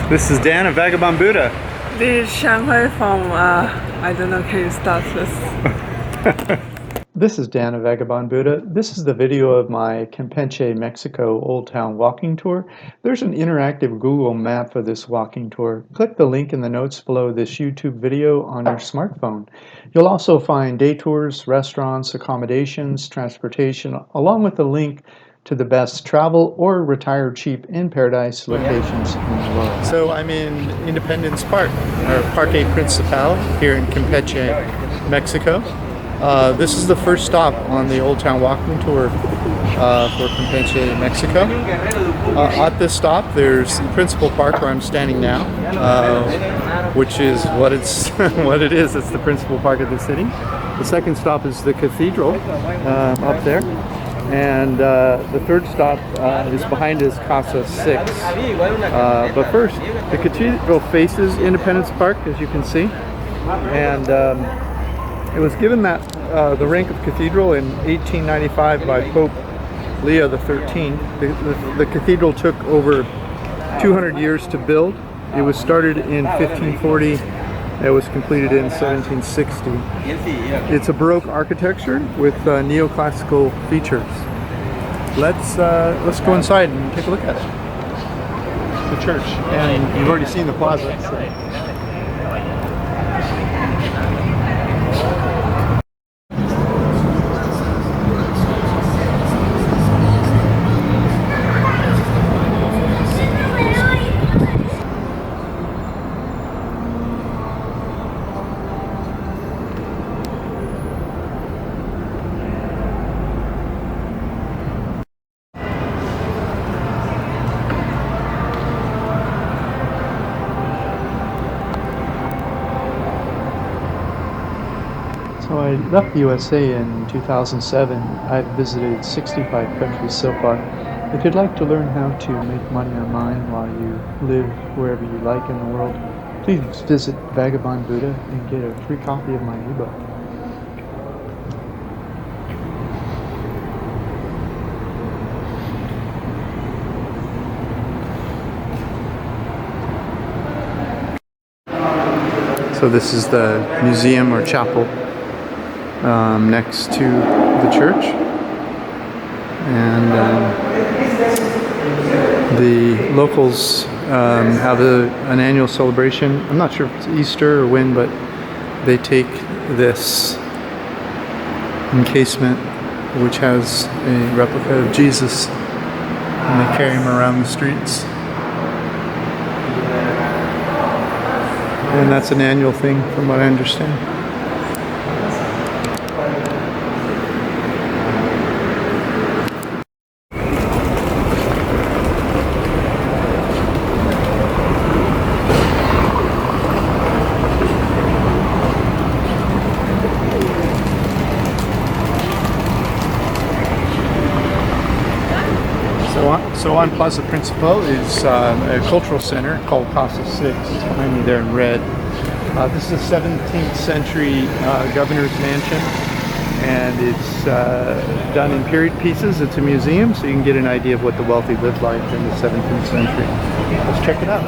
This is Dan of Vagabond Buddha. This is Shanghai from, I don't know, can you start this? This is Dan of Vagabond Buddha. This is the video of my Campeche, Mexico Old Town walking tour. There's an interactive Google map for this walking tour. Click the link in the notes below this YouTube video on your smartphone. You'll also find day tours, restaurants, accommodations, transportation, along with a link to the best travel or retire cheap in paradise locations in the world. So I'm in Independence Park, or Parque Principal, here in Campeche, Mexico. This is the first stop on the Old Town walking tour for Campeche, Mexico. At this stop, there's the principal park where I'm standing now, which is what it's what it is. It's the principal park of the city. The second stop is the cathedral up there, and the third stop is behind us, Casa 6. But first, the cathedral faces Independence Park, as you can see, and it was given that the rank of cathedral in 1895 by Pope Leo XIII. The cathedral took over 200 years to build. It was started in 1540. It was completed in 1760. It's a Baroque architecture with neoclassical features. Let's go inside and take a look at it. The church, and you've already seen the plaza. So. So I left the USA in 2007. I've visited 65 countries so far. If you'd like to learn how to make money online while you live wherever you like in the world, please visit Vagabond Buddha and get a free copy of my ebook. So this is the museum or chapel next to the church, and the locals have an annual celebration. I'm not sure if it's Easter or when, but they take this encasement which has a replica of Jesus, and they carry him around the streets. And that's an annual thing from what I understand. So on Plaza Principal is a cultural center called Casa 6. It's behind me there in red. This is a 17th century governor's mansion, and it's done in period pieces. It's a museum, so you can get an idea of what the wealthy lived like in the 17th century. Let's check it out.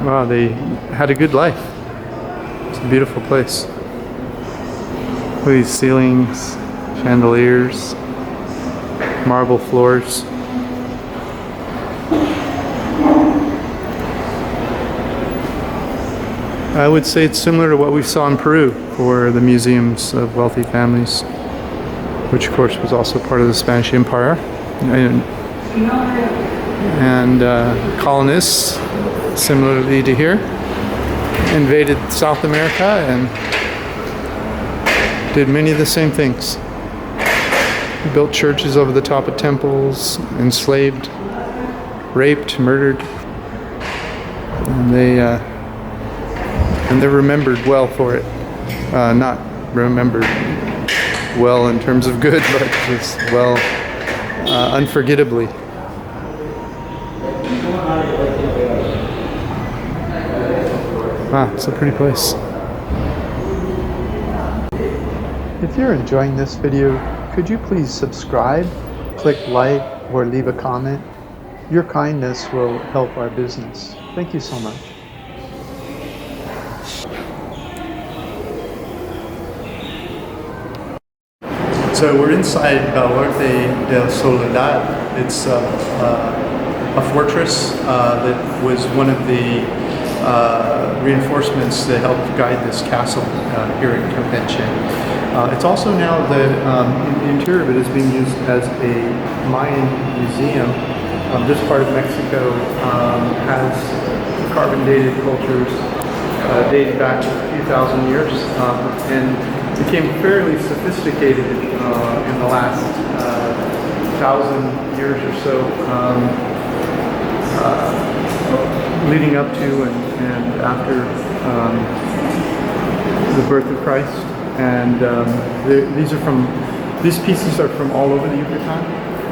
Wow, they had a good life. It's a beautiful place. Look at these ceilings, chandeliers, marble floors. I would say it's similar to what we saw in Peru for the museums of wealthy families, which of course was also part of the Spanish Empire. And colonists, similarly to here, invaded South America and did many of the same things. Built churches over the top of temples, enslaved, raped, murdered, and they're remembered well for it. Not remembered well in terms of good, but just well, unforgettably. Wow, it's a pretty place. If you're enjoying this video, could you please subscribe, click like, or leave a comment? Your kindness will help our business. Thank you so much. So we're inside Baluarte del Soledad. It's a fortress that was one of the reinforcements that helped guide this castle here in Campeche. It's also now the interior of it is being used as a Mayan museum. This part of Mexico has carbon dated cultures dating back a few thousand years and became fairly sophisticated in the last 1,000 years or so, leading up to and after the birth of Christ. And these pieces are from all over the Yucatan.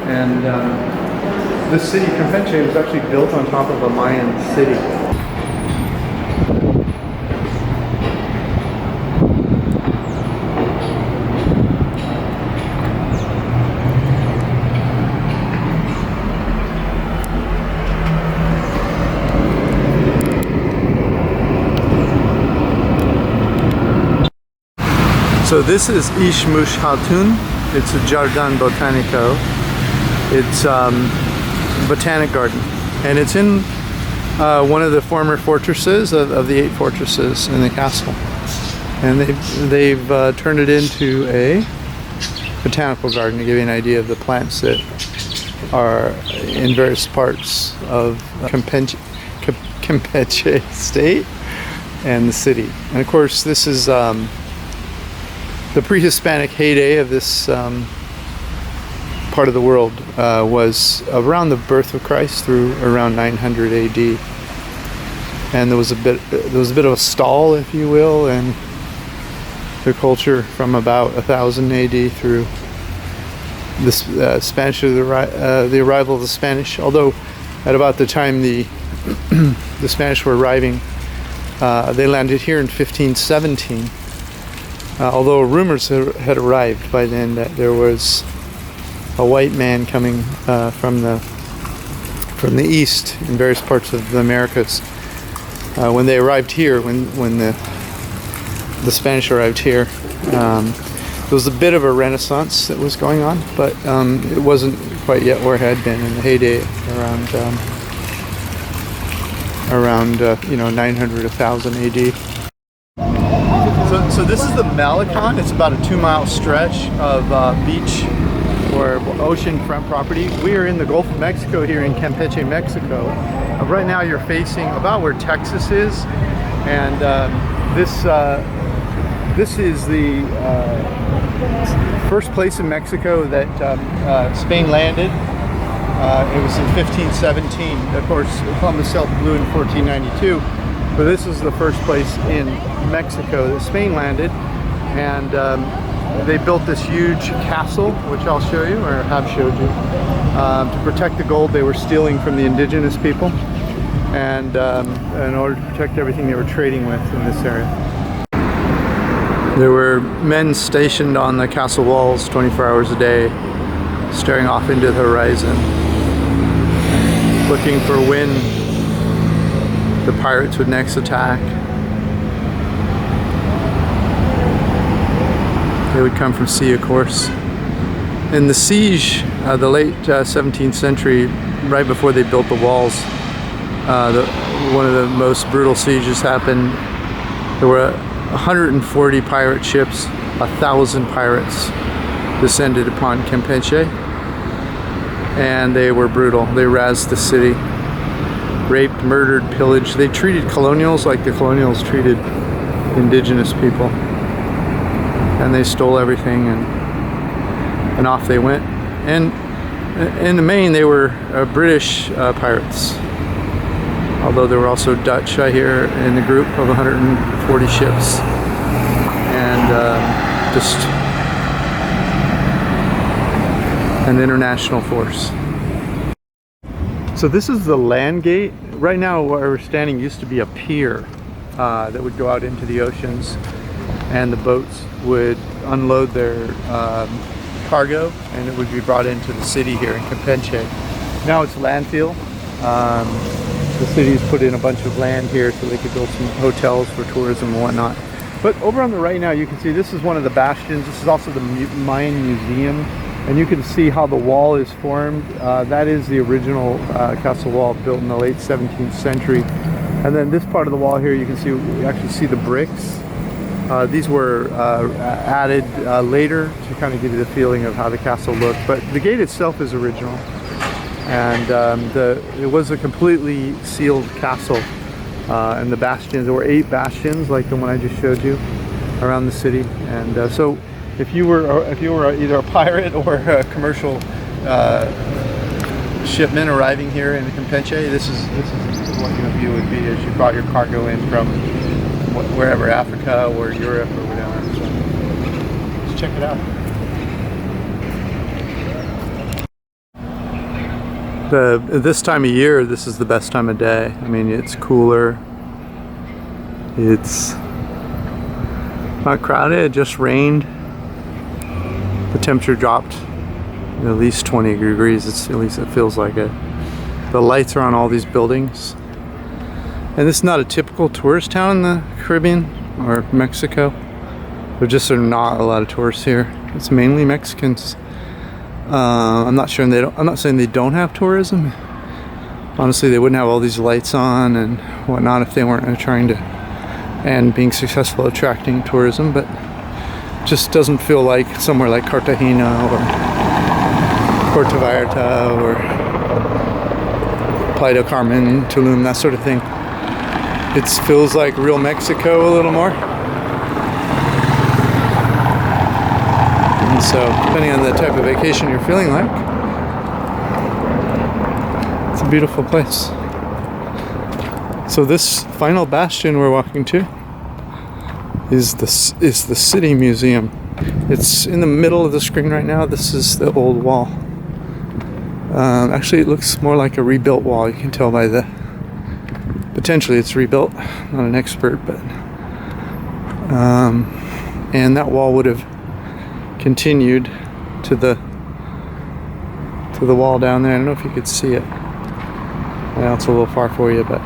And this city, Campeche, was actually built on top of a Mayan city. So this is Ishmush Hatun. It's a Jardin Botanical. It's botanic garden, and it's in one of the former fortresses of the 8 fortresses in the castle. And they've turned it into a botanical garden to give you an idea of the plants that are in various parts of Campeche state and the city. And of course, this is the pre-Hispanic heyday of this part of the world was around the birth of Christ through around 900 AD, and there was a bit of a stall, if you will, in the culture from about 1000 AD through the Spanish, the arrival of the Spanish. Although at about the time the the Spanish were arriving, they landed here in 1517. Although rumors had arrived by then that there was a white man coming from the east in various parts of the Americas. When they arrived here, when the Spanish arrived here, there was a bit of a renaissance that was going on, but it wasn't quite yet where it had been in the heyday around 900, 1000 AD. So this is the Malecon. It's about a 2-mile stretch of beach or oceanfront property. We are in the Gulf of Mexico here in Campeche, Mexico. Right now you're facing about where Texas is, and this is the first place in Mexico that Spain landed. It was in 1517. Of course, Columbus sailed blue in 1492. But this is the first place in Mexico that Spain landed, and they built this huge castle, which I'll show you, or have showed you, to protect the gold they were stealing from the indigenous people, and in order to protect everything they were trading with in this area. There were men stationed on the castle walls 24 hours a day, staring off into the horizon, looking for when the pirates would next attack. They would come from sea, of course. In the siege, the late 17th century, right before they built the walls, one of the most brutal sieges happened. There were 140 pirate ships, 1,000 pirates descended upon Campeche, and they were brutal. They razed the city, raped, murdered, pillaged. They treated colonials like the colonials treated indigenous people, and they stole everything, and off they went. And in the main, they were British pirates, although there were also Dutch, I hear, in the group of 140 ships, and just an international force. So this is the land gate. Right now where we're standing used to be a pier. that would go out into the oceans, and the boats would unload their cargo, and it would be brought into the city here in Campeche. Now it's landfill. The city's put in a bunch of land here so they could build some hotels for tourism and whatnot. But over on the right now, you can see this is one of the bastions. This is also the Mayan Museum, and you can see how the wall is formed. That is the original castle wall built in the late 17th century. And then this part of the wall here, you can see, you actually see the bricks. These were added later to kind of give you the feeling of how the castle looked. But the gate itself is original, and it was a completely sealed castle. And the bastions, there were 8 bastions like the one I just showed you around the city. And so if you were either a pirate or a commercial shipment arriving here in Campeche, this is what your view would be as you brought your cargo in from wherever, Africa or Europe or whatever. So let's check it out. This time of year, this is the best time of day. I mean, it's cooler. It's not crowded. It just rained. The temperature dropped at least 20 degrees. At least it feels like it. The lights are on all these buildings. And this is not a typical tourist town in the Caribbean or Mexico. There just are not a lot of tourists here. It's mainly Mexicans. I'm not sure. I'm not saying they don't have tourism. Honestly, they wouldn't have all these lights on and whatnot if they weren't trying to and being successful at attracting tourism. But it just doesn't feel like somewhere like Cartagena or Puerto Vallarta or Playa del Carmen, Tulum, that sort of thing. It feels like real Mexico a little more. And so, depending on the type of vacation you're feeling like, it's a beautiful place. So this final bastion we're walking to is the City Museum. It's in the middle of the screen right now. This is the old wall. Actually, it looks more like a rebuilt wall. You can tell by the... Potentially it's rebuilt. Not an expert, but... and that wall would have continued to the wall down there. I don't know if you could see it. Well, it's a little far for you, but...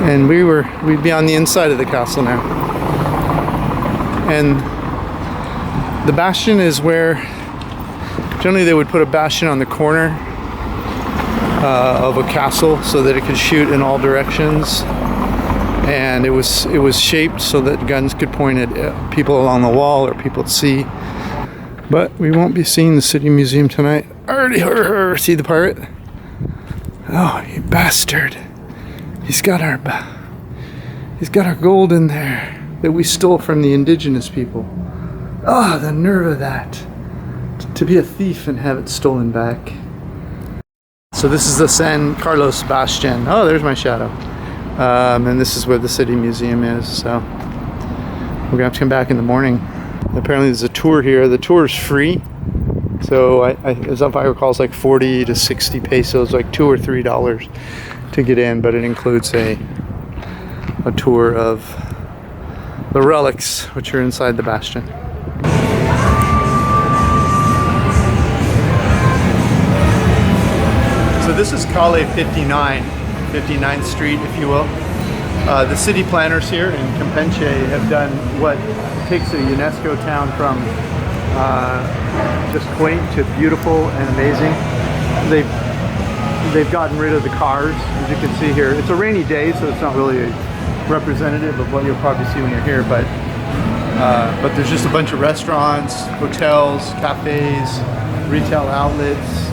And we'd be on the inside of the castle now. And the bastion is where generally they would put a bastion on the corner of a castle so that it could shoot in all directions. And it was shaped so that guns could point at people along the wall or people at sea. But we won't be seeing the City Museum tonight. Already see the pirate? Oh, you bastard. He's got our gold in there that we stole from the indigenous people. Oh, the nerve of that. To be a thief and have it stolen back. So this is the San Carlos Bastion. Oh, there's my shadow. And this is where the City Museum is. So we're gonna have to come back in the morning. Apparently there's a tour here. The tour is free. So as if I recall, it's like 40 to 60 pesos, like $2 or $3 to get in, but it includes a tour of the relics which are inside the bastion. So this is Calle 59, 59th Street, if you will. The city planners here in Campeche have done what takes a UNESCO town from just quaint to beautiful and amazing. They've gotten rid of the cars, as you can see here. It's a rainy day, so it's not really representative of what you'll probably see when you're here, but there's just a bunch of restaurants, hotels, cafes, retail outlets,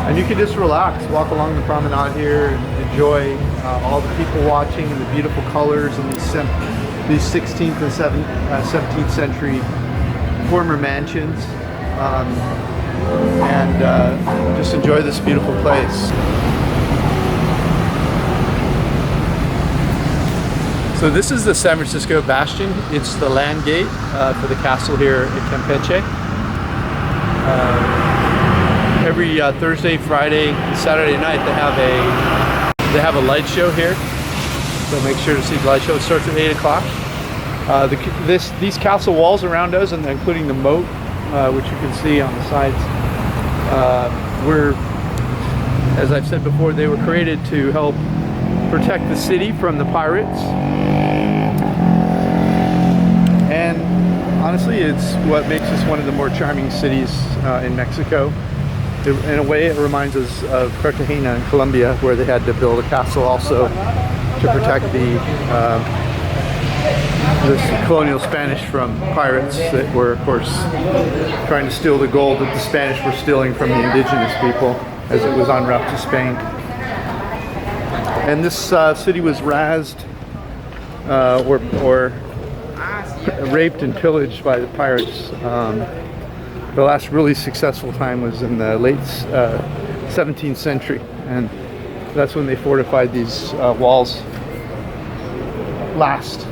and you can just relax, walk along the promenade here, and enjoy all the people watching and the beautiful colors and these 16th and 17th century former mansions, and just enjoy this beautiful place. So this is the San Francisco Bastion. It's the land gate for the castle here in Campeche. Every Thursday, Friday, Saturday night they have a light show here. So make sure to see the light show. It starts at 8 o'clock. These castle walls around us, and including the moat, which you can see on the sides, as I've said before, they were created to help protect the city from the pirates. And honestly, it's what makes this one of the more charming cities in Mexico. In a way, it reminds us of Cartagena in Colombia, where they had to build a castle also to protect the colonial Spanish from pirates that were, of course, trying to steal the gold that the Spanish were stealing from the indigenous people as it was en route to Spain. And this city was razed or raped and pillaged by the pirates. The last really successful time was in the late 17th century, and that's when they fortified these walls last.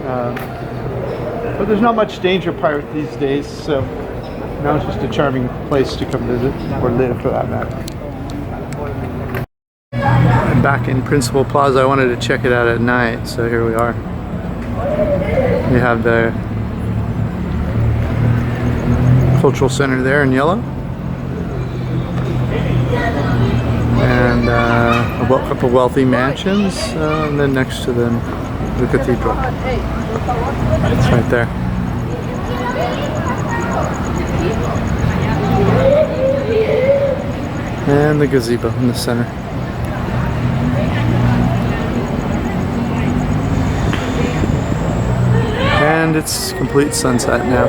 But there's not much danger of pirate these days, so now it's just a charming place to come visit, or live for that matter. I'm back in Principal Plaza. I wanted to check it out at night, so here we are. We have the Cultural Center there in yellow, and a couple wealthy mansions, and then next to them the cathedral. It's right there. And the gazebo in the center. And it's complete sunset now.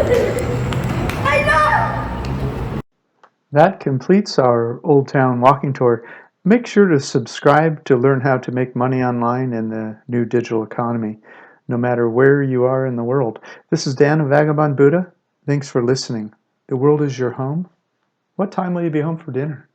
That completes our Old Town walking tour. Make sure to subscribe to learn how to make money online in the new digital economy, no matter where you are in the world. This is Dan of Vagabond Buddha. Thanks for listening. The world is your home. What time will you be home for dinner?